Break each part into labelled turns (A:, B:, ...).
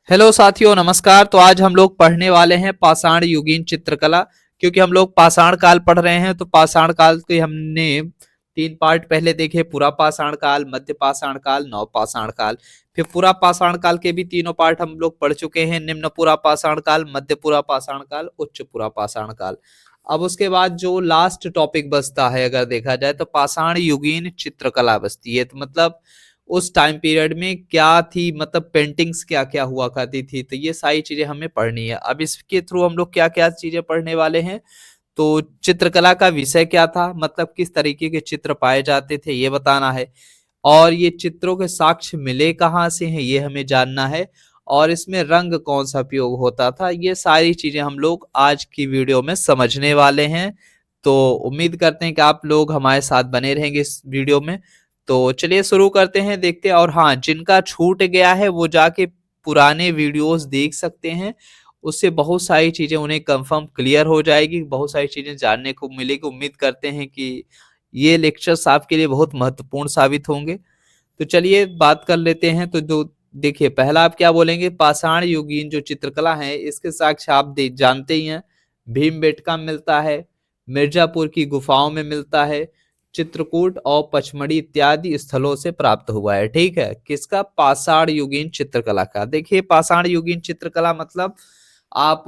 A: Hello साथियों, नमस्कार। तो आज हम लोग पढ़ने वाले हैं पाषाण युगीन चित्रकला। क्योंकि हम लोग पाषाण काल पढ़ रहे हैं तो पाषाण काल के हमने 3 पार्ट पहले देखे। पूरा पाषाण काल, मध्य पाषाण काल, नव पाषाण काल। फिर पूरा पाषाण काल के भी तीनों पार्ट हम लोग पढ़ चुके हैं। निम्न पूरा पाषाण काल, मध्य पूरा पाषाण काल, उच्च पूरा पाषाण काल। अब उसके बाद जो लास्ट टॉपिक बचता है, अगर देखा जाए तो पाषाण युगीन चित्रकला बचती है। तो मतलब उस टाइम पीरियड में क्या थी, मतलब पेंटिंग्स क्या क्या हुआ करती थी, तो ये सारी चीजें हमें पढ़नी है। अब इसके थ्रू हम लोग क्या क्या चीजें पढ़ने वाले हैं। तो चित्रकला का विषय क्या था, मतलब किस तरीके के चित्र पाए जाते थे, ये बताना है। और ये चित्रों के साक्ष्य मिले कहाँ से हैं, ये हमें जानना है। और इसमें रंग कौन सा उपयोग होता था, ये सारी चीजें हम लोग आज की वीडियो में समझने वाले हैं। तो उम्मीद करते हैं कि आप लोग हमारे साथ बने रहेंगे इस वीडियो में। तो चलिए शुरू करते हैं, देखते हैं। और हाँ, जिनका छूट गया है वो जाके पुराने वीडियोस देख सकते हैं। उससे बहुत सारी चीजें उन्हें कंफर्म क्लियर हो जाएगी, बहुत सारी चीजें जानने को मिलेगी। उम्मीद करते हैं कि ये लेक्चर्स आपके लिए बहुत महत्वपूर्ण साबित होंगे। तो चलिए बात कर लेते हैं। तो जो देखिए, पहला आप क्या बोलेंगे, पाषाण युगीन जो चित्रकला है इसके साक्ष्य आप जानते ही हैं। भीमबेटका में मिलता है, मिर्जापुर की गुफाओं में मिलता है, चित्रकूट और पचमढ़ी इत्यादि स्थलों से प्राप्त हुआ है। ठीक है, किसका? पाषाण युगीन चित्रकला का। देखिए, पाषाण युगीन चित्रकला मतलब आप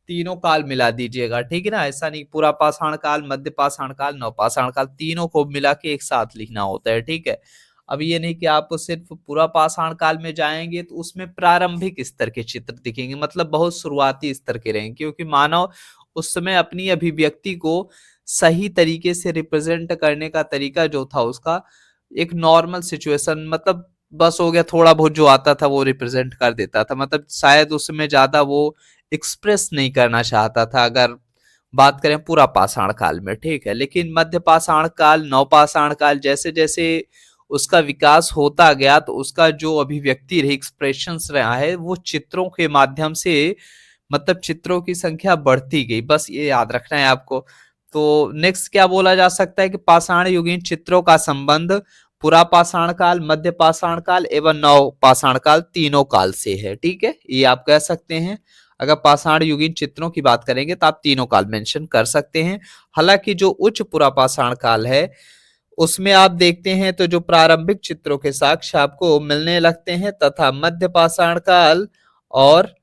A: तीनों काल मिला दीजिएगा, ठीक है ना। ऐसा नहीं पूरा पाषाण काल, मध्य पाषाण काल, नव पाषाण काल, तीनों को मिला के एक साथ लिखना होता है। ठीक है। अब ये नहीं कि आप सिर्फ पूरा पाषाण काल में जाएंगे तो उसमें प्रारंभिक स्तर के चित्र दिखेंगे, मतलब बहुत शुरुआती स्तर के रहेंगे। क्योंकि मानव उस समय अपनी अभिव्यक्ति को सही तरीके से रिप्रेजेंट करने का तरीका जो था उसका एक नॉर्मल सिचुएशन, मतलब बस हो गया, थोड़ा बहुत जो आता था वो रिप्रेजेंट कर देता था। मतलब शायद उसमें ज्यादा वो एक्सप्रेस नहीं करना चाहता था, अगर बात करें पूरा पाषाण काल में। ठीक है। लेकिन मध्य पाषाण काल, नव पाषाण काल, जैसे जैसे उसका विकास होता गया तो उसका जो अभिव्यक्ति रही, एक्सप्रेशंस रहा है, वो चित्रों के माध्यम से, मतलब चित्रों की संख्या बढ़ती गई। बस ये याद रखना है आपको। तो नेक्स्ट क्या बोला जा सकता है कि पाषाण युगीन चित्रों का संबंध पूरा पाषाण काल, मध्य पाषाण काल एवं नव पाषाण काल, तीनों काल से है। ठीक है, ये आप कह सकते हैं। अगर पाषाण युगीन चित्रों की बात करेंगे तो आप तीनों काल मेंशन कर सकते हैं। हालांकि जो उच्च पुरा पाषाण काल है उसमें आप देखते हैं तो जो प्रारंभिक चित्रों के साक्ष्य आपको मिलने लगते हैं, तथा मध्य पाषाण काल और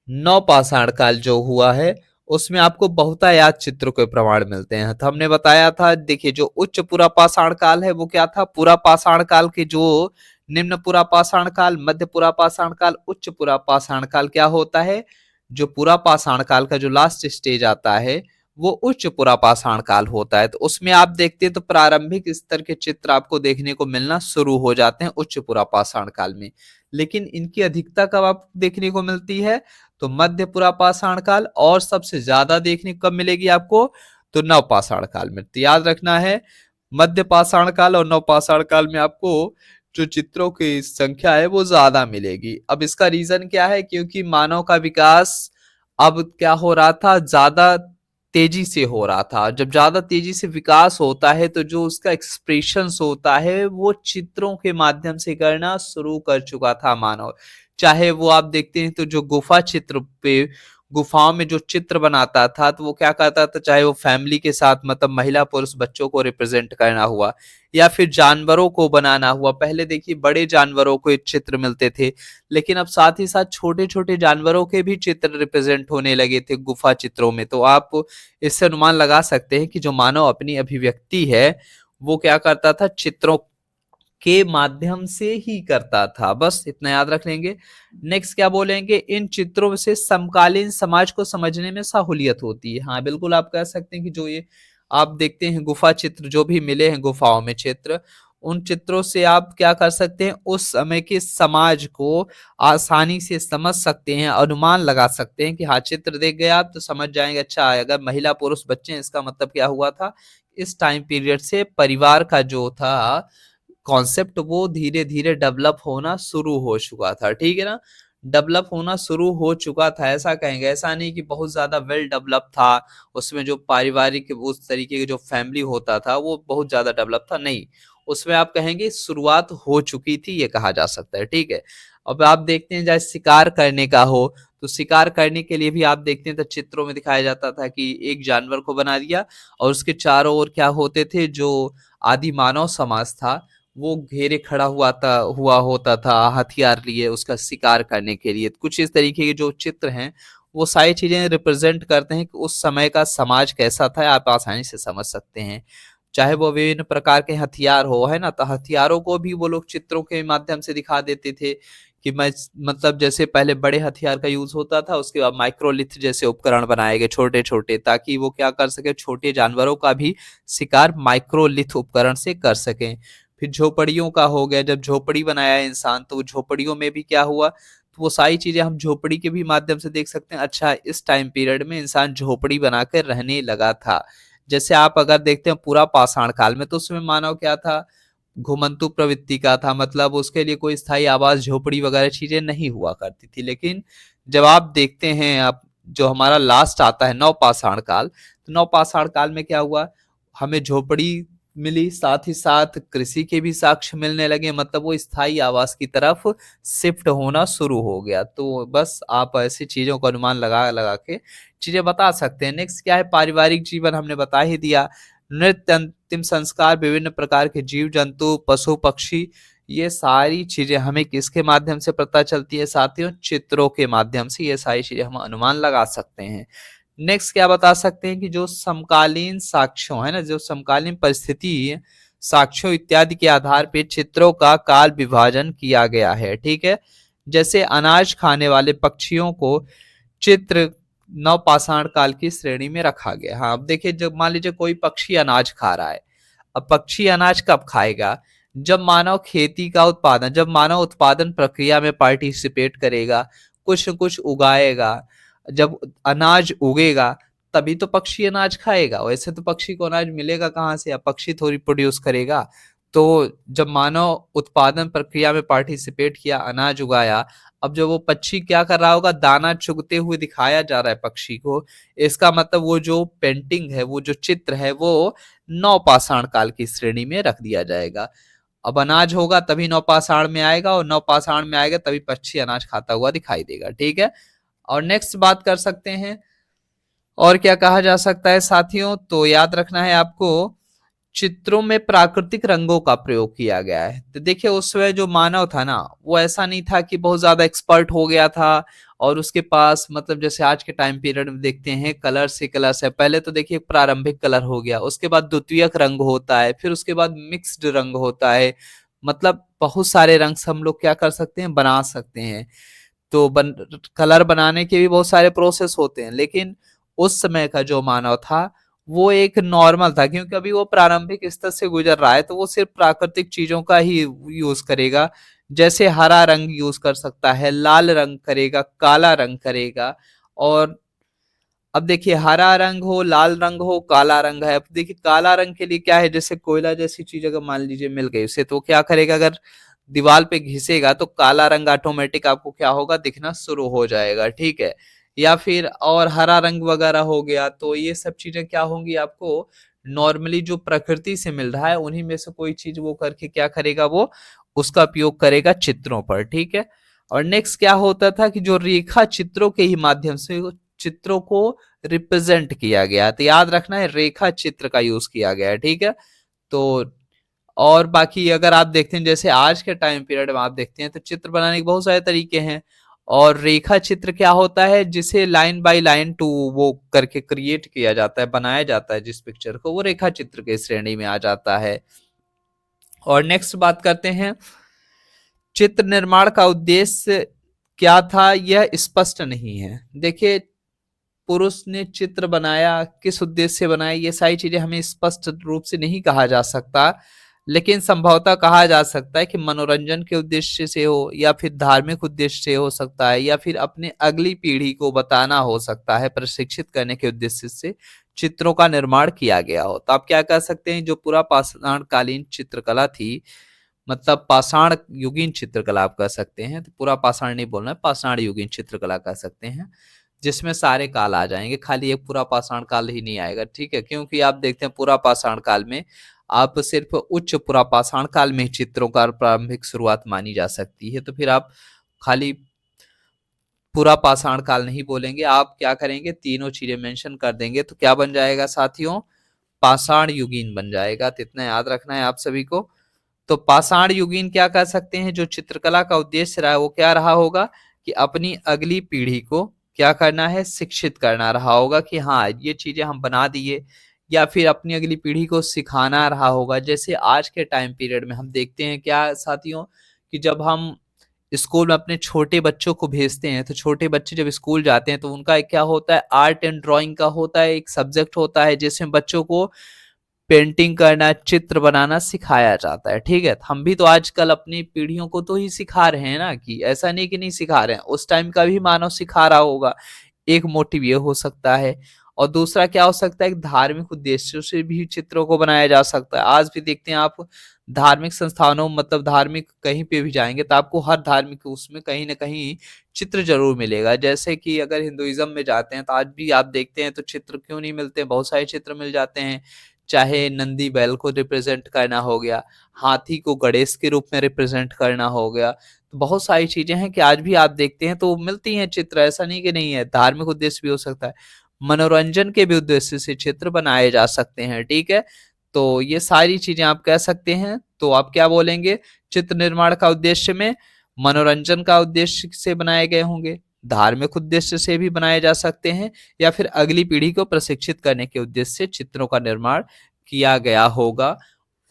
A: नव पाषाण काल जो हुआ है उसमें आपको बहुतायात चित्रों के प्रमाण मिलते हैं। तो हमने बताया था, देखिए, जो उच्च पुरा पाषाण काल है वो क्या था, पुरा पाषाण काल के जो निम्न पुरा पाषाण काल, मध्य पुरा पाषाण काल, उच्च पुरा पाषाण काल क्या होता है, जो पुरा पाषाण काल का जो लास्ट स्टेज आता है वो उच्च पुरा पाषाण काल होता है। तो उसमें आप देखते हैं तो प्रारंभिक स्तर के चित्र आपको देखने को मिलना शुरू हो जाते हैं उच्च पुरा पाषाण काल में। लेकिन इनकी अधिकता कब आपको देखने को मिलती है, तो मध्य पुरा पाषाण काल, और सबसे ज्यादा देखने को कब मिलेगी आपको, तो नव पाषाण काल में। तो याद रखना है, मध्य पाषाण काल और नव पाषाण काल में आपको जो चित्रों की संख्या है वो ज्यादा मिलेगी। अब इसका रीजन क्या है, क्योंकि मानव का विकास अब क्या हो रहा था, ज्यादा तेजी से हो रहा था। जब ज्यादा तेजी से विकास होता है तो जो उसका एक्सप्रेशंस होता है वो चित्रों के माध्यम से करना शुरू कर चुका था मानव। चाहे वो आप देखते हैं तो जो गुफा चित्र पे, गुफाओं में जो चित्र बनाता था तो वो क्या करता था, चाहे वो फैमिली के साथ, मतलब महिला पुरुष बच्चों को रिप्रेजेंट करना हुआ या फिर जानवरों को बनाना हुआ। पहले देखिए बड़े जानवरों को चित्र मिलते थे, लेकिन अब साथ ही साथ छोटे छोटे जानवरों के भी चित्र रिप्रेजेंट होने लगे थे गुफा चित्रों में। तो आप इससे अनुमान लगा सकते हैं कि जो मानव अपनी अभिव्यक्ति है वो क्या करता था, चित्रों के माध्यम से ही करता था। बस इतना याद रख लेंगे। नेक्स्ट क्या बोलेंगे, इन चित्रों से समकालीन समाज को समझने में सहूलियत होती है। हाँ बिल्कुल, आप कह सकते हैं कि जो ये आप देखते हैं गुफा चित्र जो भी मिले हैं गुफाओं में चित्र, उन चित्रों से आप क्या कर सकते हैं, उस समय के समाज को आसानी से समझ सकते हैं, अनुमान लगा सकते हैं कि हाँ, चित्र देख गए आप तो समझ जाएंगे, अच्छा अगर महिला पुरुष बच्चे हैं इसका मतलब क्या हुआ था। इस टाइम पीरियड से परिवार का जो था कॉन्सेप्ट वो धीरे धीरे डेवलप होना शुरू हो चुका था। ठीक है ना, डेवलप होना शुरू हो चुका था ऐसा कहेंगे। ऐसा नहीं कि बहुत ज्यादा वेल डेवलप था, उसमें जो पारिवारिक उस तरीके के जो फैमिली होता था वो बहुत ज्यादा डेवलप था, नहीं। उसमें आप कहेंगे शुरुआत हो चुकी थी, ये कहा जा सकता है। ठीक है। अब आप देखते हैं जैसे शिकार करने का हो, तो शिकार करने के लिए भी आप देखते हैं तो चित्रों में दिखाया जाता था कि एक जानवर को बना दिया और उसके चारों ओर क्या होते थे, जो आदि मानव समाज था वो घेरे खड़ा हुआ होता था हथियार लिए उसका शिकार करने के लिए। कुछ इस तरीके के जो चित्र हैं वो सारी चीजें रिप्रेजेंट करते हैं कि उस समय का समाज कैसा था, आप आसानी से समझ सकते हैं। चाहे वो विभिन्न प्रकार के हथियार हो, है ना, तो हथियारों को भी वो लोग चित्रों के माध्यम से दिखा देते थे कि मैं मतलब जैसे पहले बड़े हथियार का यूज होता था, उसके बाद माइक्रोलिथ जैसे उपकरण बनाए गए छोटे छोटे, ताकि वो क्या कर सके, छोटे जानवरों का भी शिकार माइक्रोलिथ उपकरण से कर सकें। फिर झोपड़ियों का हो गया, जब झोपड़ी बनाया इंसान तो झोपड़ियों में भी क्या हुआ, तो वो सारी चीजें हम झोपड़ी के भी माध्यम से देख सकते हैं। अच्छा, इस टाइम पीरियड में इंसान झोपड़ी बनाकर रहने लगा था। जैसे आप अगर देखते हैं पूरा पाषाण काल में, तो उसमें मानव क्या था, घुमंतु प्रवृत्ति का था, मतलब उसके लिए कोई स्थायी आवास झोपड़ी वगैरह चीजें नहीं हुआ करती थी। लेकिन जब आप देखते हैं, आप जो हमारा लास्ट आता है नवपाषाण काल, तो नवपाषाण काल में क्या हुआ, हमें झोपड़ी मिली, साथ ही साथ कृषि के भी साक्ष्य मिलने लगे, मतलब वो स्थायी आवास की तरफ शिफ्ट होना शुरू हो गया। तो बस आप ऐसी चीजों का अनुमान लगा लगा के चीजें बता सकते हैं। नेक्स्ट क्या है, पारिवारिक जीवन हमने बता ही दिया। नृत्य, अंतिम संस्कार, विभिन्न प्रकार के जीव जंतु, पशु पक्षी, ये सारी चीजें हमें किसके माध्यम से पता चलती है साथियों, चित्रों के माध्यम से ये सारी चीजें हम अनुमान लगा सकते हैं। नेक्स्ट क्या बता सकते हैं कि जो समकालीन साक्ष्यों है ना, जो समकालीन परिस्थिति साक्ष्यों इत्यादि के आधार पर चित्रों का काल विभाजन किया गया है। ठीक है, जैसे अनाज खाने वाले पक्षियों को चित्र नवपाषाण काल की श्रेणी में रखा गया। हाँ, अब देखिए, जब मान लीजिए कोई पक्षी अनाज खा रहा है, अब पक्षी अनाज कब खाएगा, जब मानव खेती का उत्पादन, जब मानव उत्पादन प्रक्रिया में पार्टिसिपेट करेगा, कुछ न कुछ उगाएगा, जब अनाज उगेगा तभी तो पक्षी अनाज खाएगा। वैसे तो पक्षी को अनाज मिलेगा कहाँ से, या पक्षी थोड़ी प्रोड्यूस करेगा। तो जब मानव उत्पादन प्रक्रिया में पार्टिसिपेट किया, अनाज उगाया, अब जब वो पक्षी क्या कर रहा होगा, दाना चुगते हुए दिखाया जा रहा है पक्षी को, इसका मतलब वो जो पेंटिंग है, वो जो चित्र है, वो नवपाषाण काल की श्रेणी में रख दिया जाएगा। अब अनाज होगा तभी नवपाषाण में आएगा, और नवपाषाण में आएगा तभी पक्षी अनाज खाता हुआ दिखाई देगा। ठीक है, और नेक्स्ट बात कर सकते हैं, और क्या कहा जा सकता है साथियों, तो याद रखना है आपको, चित्रों में प्राकृतिक रंगों का प्रयोग किया गया है। तो देखिए, उस समय जो मानव था ना, वो ऐसा नहीं था कि बहुत ज्यादा एक्सपर्ट हो गया था और उसके पास, मतलब जैसे आज के टाइम पीरियड में देखते हैं कलर से कलर्स है, पहले तो देखिए प्रारंभिक कलर हो गया, उसके बाद द्वितीयक रंग होता है, फिर उसके बाद मिक्स्ड रंग होता है, मतलब बहुत सारे रंग से हम लोग क्या कर सकते हैं, बना सकते हैं। तो कलर बनाने के भी बहुत सारे प्रोसेस होते हैं, लेकिन उस समय का जो मानव था वो एक नॉर्मल था, क्योंकि अभी वो प्रारंभिक स्तर से गुजर रहा है, तो वो सिर्फ प्राकृतिक चीजों का ही यूज करेगा। जैसे हरा रंग यूज कर सकता है, लाल रंग करेगा, काला रंग करेगा। और अब देखिए, हरा रंग हो, लाल रंग हो, काला रंग है। अब देखिए, काला रंग के लिए क्या है, जैसे कोयला जैसी चीज अगर मान लीजिए मिल गई उसे, तो क्या करेगा, अगर दीवार पे घिसेगा तो काला रंग ऑटोमेटिक आपको क्या होगा, दिखना शुरू हो जाएगा। ठीक है, या फिर और हरा रंग वगैरह हो गया, तो ये सब चीजें क्या होंगी, आपको नॉर्मली जो प्रकृति से मिल रहा है उन्हीं में से कोई चीज वो करके क्या करेगा, वो उसका उपयोग करेगा चित्रों पर। ठीक है, और नेक्स्ट क्या होता था कि जो रेखा चित्रों के ही माध्यम से चित्रों को रिप्रेजेंट किया गया, तो याद रखना है रेखा चित्र का यूज किया गया है। ठीक है, तो और बाकी अगर आप देखते हैं, जैसे आज के टाइम पीरियड में आप देखते हैं, तो चित्र बनाने के बहुत सारे तरीके हैं। और रेखा चित्र क्या होता है, जिसे लाइन बाय लाइन टू वो करके क्रिएट किया जाता है, बनाया जाता है जिस पिक्चर को, वो रेखा चित्र के श्रेणी में आ जाता है। और नेक्स्ट बात करते हैं, चित्र निर्माण का उद्देश्य क्या था, यह स्पष्ट नहीं है। देखिए, पुरुष ने चित्र बनाया, किस उद्देश्य से बनाया, ये सारी चीजें हमें स्पष्ट रूप से नहीं कहा जा सकता, लेकिन संभवतः कहा जा सकता है कि मनोरंजन के उद्देश्य से हो, या फिर धार्मिक उद्देश्य से हो सकता है, या फिर अपने अगली पीढ़ी को बताना हो सकता है, प्रशिक्षित करने के उद्देश्य से चित्रों का निर्माण किया गया हो। तो आप क्या कह सकते हैं, जो पूरा पाषाण कालीन चित्रकला थी, मतलब पाषाण युगीन चित्रकला आप कह सकते हैं, तो पूरा पाषाण नहीं बोलना है, पाषाण युगीन चित्रकला कह सकते हैं, जिसमें सारे काल आ जाएंगे, खाली एक पूरा पाषाण काल ही नहीं आएगा। ठीक है, क्योंकि आप देखते हैं पूरा पाषाण काल में आप सिर्फ उच्च पूरा पाषाण काल में चित्रों का प्रारंभिक शुरुआत मानी जा सकती है, तो फिर आप खाली पूरा पाषाण काल नहीं बोलेंगे, आप क्या करेंगे, तीनों चीजें मेंशन कर देंगे, तो क्या बन जाएगा साथियों, पाषाण युगीन बन जाएगा। तो इतना याद रखना है आप सभी को। तो पाषाण युगीन क्या कह सकते हैं, जो चित्रकला का उद्देश्य रहा है वो क्या रहा होगा कि अपनी अगली पीढ़ी को क्या करना है, शिक्षित करना रहा होगा कि हाँ ये चीजें हम बना दिए, या फिर अपनी अगली पीढ़ी को सिखाना रहा होगा। जैसे आज के टाइम पीरियड में हम देखते हैं क्या साथियों, कि जब हम स्कूल में अपने छोटे बच्चों को भेजते हैं, तो छोटे बच्चे जब स्कूल जाते हैं तो उनका एक क्या होता है, आर्ट एंड ड्राइंग का होता है, एक सब्जेक्ट होता है जिसमें बच्चों को पेंटिंग करना, चित्र बनाना सिखाया जाता है। ठीक है, हम भी तो आजकल अपनी पीढ़ियों को तो ही सिखा रहे हैं ना, कि ऐसा नहीं कि नहीं सिखा रहे हैं, उस टाइम का भी मानव सिखा रहा होगा। एक मोटिव ये हो सकता है, और दूसरा क्या हो सकता है, धार्मिक उद्देश्यों से भी चित्रों को बनाया जा सकता है। आज भी देखते हैं आप धार्मिक संस्थानों, मतलब धार्मिक कहीं पे भी जाएंगे तो आपको हर धार्मिक उसमें कहीं ना कहीं चित्र जरूर मिलेगा। जैसे कि अगर हिंदुइज्म में जाते हैं तो आज भी आप देखते हैं तो चित्र क्यों नहीं मिलते, बहुत सारे चित्र मिल जाते हैं। चाहे नंदी बैल को रिप्रेजेंट करना हो गया, हाथी को गणेश के रूप में रिप्रेजेंट करना हो गया, तो बहुत सारी चीजें हैं कि आज भी आप देखते हैं तो मिलती हैं चित्र, ऐसा नहीं कि नहीं है। धार्मिक उद्देश्य भी हो सकता है, मनोरंजन के भी उद्देश्य से चित्र बनाए जा सकते हैं। ठीक है, तो ये सारी चीजें आप कह सकते हैं। तो आप क्या बोलेंगे, चित्र निर्माण का उद्देश्य में मनोरंजन का उद्देश्य से बनाए गए होंगे, धार्मिक उद्देश्य से भी बनाए जा सकते हैं, या फिर अगली पीढ़ी को प्रशिक्षित करने के उद्देश्य से चित्रों का निर्माण किया गया होगा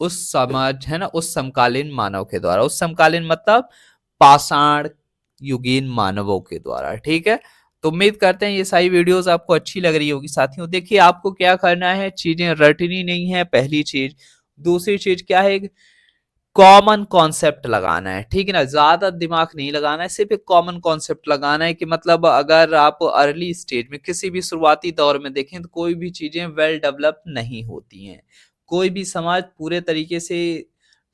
A: उस समाज है ना, उस समकालीन मानव के द्वारा। उस समकालीन मतलब पाषाण युगीन मानवों के द्वारा। ठीक है, तो उम्मीद करते हैं ये सारी वीडियोस आपको अच्छी लग रही होगी साथियों। देखिए आपको क्या करना है, चीजें रटनी नहीं है, पहली चीज। दूसरी चीज क्या है, कॉमन कॉन्सेप्ट लगाना है। ठीक है ना, ज्यादा दिमाग नहीं लगाना है, सिर्फ एक कॉमन कॉन्सेप्ट लगाना है कि मतलब अगर आप अर्ली स्टेज में किसी भी शुरुआती दौर में देखें तो कोई भी चीजें वेल डेवलप नहीं होती हैं। कोई भी समाज पूरे तरीके से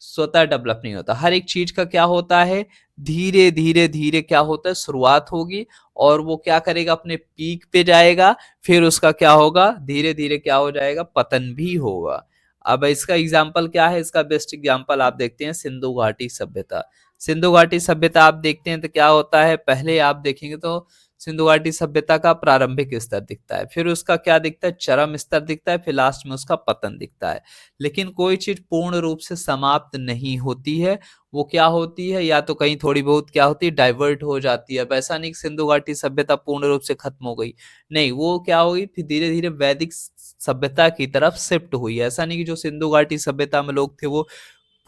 A: स्वतः डेवलप नहीं होता। हर एक चीज का क्या होता है, धीरे धीरे धीरे क्या होता है, शुरुआत होगी और वो क्या करेगा, अपने पीक पे जाएगा, फिर उसका क्या होगा, धीरे धीरे क्या हो जाएगा, पतन भी होगा। अब इसका एग्जाम्पल क्या है, इसका बेस्ट एग्जाम्पल आप देखते हैं सिंधु घाटी सभ्यता। सिंधु घाटी सभ्यता आप देखते हैं तो क्या होता है, पहले आप देखेंगे तो सिंधु घाटी सभ्यता का प्रारंभिक स्तर दिखता है, फिर उसका क्या दिखता है, चरम स्तर दिखता है, फिर लास्ट में उसका पतन दिखता है। लेकिन कोई चीज पूर्ण रूप से समाप्त नहीं होती है, वो क्या होती है, या तो कहीं थोड़ी बहुत क्या होती है, डाइवर्ट हो जाती है। अब ऐसा नहीं कि सिंधु घाटी सभ्यता पूर्ण रूप से खत्म हो गई, नहीं, वो क्या होगी, फिर धीरे धीरे वैदिक सभ्यता की तरफ शिफ्ट हुई। ऐसा नहीं कि जो सिंधु घाटी सभ्यता में लोग थे वो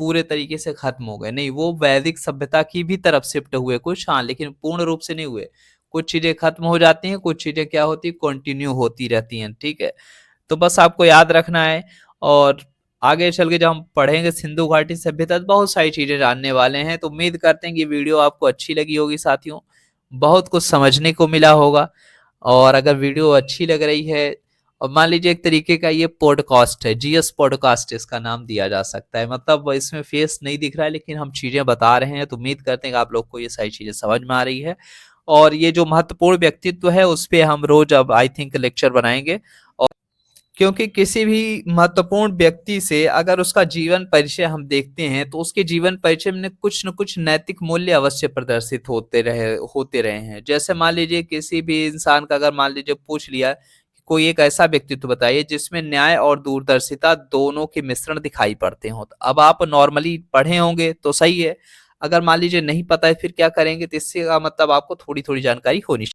A: पूरे तरीके से खत्म हो गए, नहीं, वो वैदिक सभ्यता की भी तरफ शिफ्ट हुए कुछ, हाँ, लेकिन पूर्ण रूप से नहीं हुए। कुछ चीजें खत्म हो जाती हैं, कुछ चीजें क्या होती है, कंटिन्यू होती रहती हैं। ठीक है, तो बस आपको याद रखना है। और आगे चल के जब हम पढ़ेंगे सिंधु घाटी सभ्यता तो बहुत सारी चीजें जानने वाले हैं। तो उम्मीद करते हैं कि वीडियो आपको अच्छी लगी होगी साथियों, बहुत कुछ समझने को मिला होगा। और अगर वीडियो अच्छी लग रही है, और मान लीजिए एक तरीके का ये पॉडकास्ट है, जीएस पॉडकास्ट इसका नाम दिया जा सकता है, मतलब इसमें फेस नहीं दिख रहा है लेकिन हम चीजें बता रहे हैं, तो उम्मीद करते हैं कि आप लोग को ये सारी चीजें समझ में आ रही है। और ये जो महत्वपूर्ण व्यक्तित्व है उस पे हम रोज अब आई थिंक लेक्चर बनाएंगे। और क्योंकि किसी भी महत्वपूर्ण व्यक्ति से अगर उसका जीवन परिचय हम देखते हैं तो उसके जीवन परिचय में कुछ न कुछ नैतिक मूल्य अवश्य प्रदर्शित होते रहे हैं। जैसे मान लीजिए किसी भी इंसान का अगर मान लीजिए पूछ लिया कि कोई एक ऐसा व्यक्तित्व बताइए जिसमें न्याय और दूरदर्शिता दोनों के मिश्रण दिखाई पड़ते हो, तो अब आप नॉर्मली पढ़े होंगे तो सही है। अगर मान लीजिए नहीं पता है फिर क्या करेंगे, तो इससे का मतलब आपको थोड़ी थोड़ी जानकारी होनी